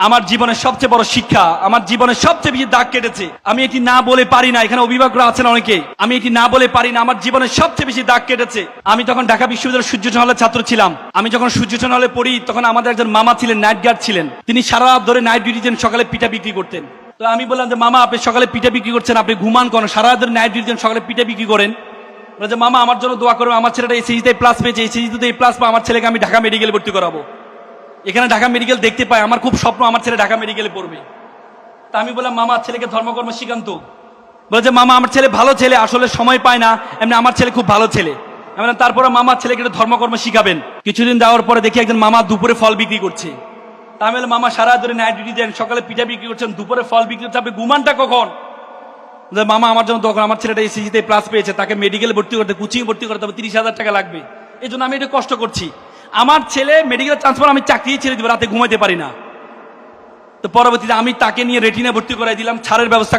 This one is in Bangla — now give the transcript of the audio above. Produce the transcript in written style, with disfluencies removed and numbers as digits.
আমার জীবনের সবচেয়ে বড় শিক্ষা, আমার জীবনের সবচেয়ে বেশি দাগ কেটেছে। আমি এটি না বলে পারি না, এখানে অভিভাবকরা আছেন অনেকে, আমি এটি না বলে পারি না, আমার জীবনের সবচেয়ে বেশি দাগ কেটেছে। আমি তখন ঢাকা বিশ্ববিদ্যালয়ের সূর্যটন হলের ছাত্র ছিলাম। আমি যখন সূর্যটন হলে পড়ি তখন আমাদের একজন মামা ছিলেন, নাইট গার্ড ছিলেন। তিনি সারা রাত ধরে নাইট ডিউটি দেন, সকালে পিঠা বিক্রি করতেন। তো আমি বললাম যে মামা, আপনি সকালে পিঠা বিক্রি করছেন, আপনি ঘুমান কেন? সারা রাত ধরে নাইট ডিউটি দেন, সকালে পিঠা বিক্রি করেন। যে মামা, আমার জন্য দোয়া করবে, আমার ছেলেটা এসএসসিতে প্লাস পেয়েছে, এসএসসিতে প্লাস পায়, আমার ছেলেকে আমি ঢাকা মেডিকেলে ভর্তি করাবো। এখানে ঢাকা মেডিকেল দেখতে পাই, আমার খুব স্বপ্ন আমার ছেলে ঢাকা মেডিকেলে পড়বে। তা আমি বললাম, মামা ছেলেকে ধর্মকর্ম শিখান্ত। বলে যে মামা, আমার ছেলে ভালো ছেলে, আসলে সময় পায় না, এমনি আমার ছেলে খুব ভালো ছেলে। আমি বললাম, তারপরে মামা ছেলেকে একটু ধর্মকর্ম শিখাবেন। কিছুদিন যাওয়ার পরে দেখি একজন মামা দুপুরে ফল বিক্রি করছে। তা আমি বললাম, মামা সারা ধরে নাইট ডিউটি দেন, সকালে পিঠা বিক্রি করছেন, দুপুরে ফল বিক্রি করছে, আপনি ঘুমানটা কখন? মামা, আমার জন্য দোকান, আমার ছেলেটা এসএসসিতে প্লাস পেয়েছে, তাকে মেডিকেলে ভর্তি করতে, কোচিং ভর্তি করতে হবে, 30,000 টাকা লাগবে, এই জন্য আমি এটা কষ্ট করছি। আমার ছেলে মেডিকেল ট্রান্সফার, আমি চাকরি ছেড়ে দিব, রাতে ঘুমাইতে পারি না। তো পরবর্তীতে আমি তাকে নিয়ে রেটিনা ভর্তি করাই দিলাম, ছাড়ের ব্যবস্থা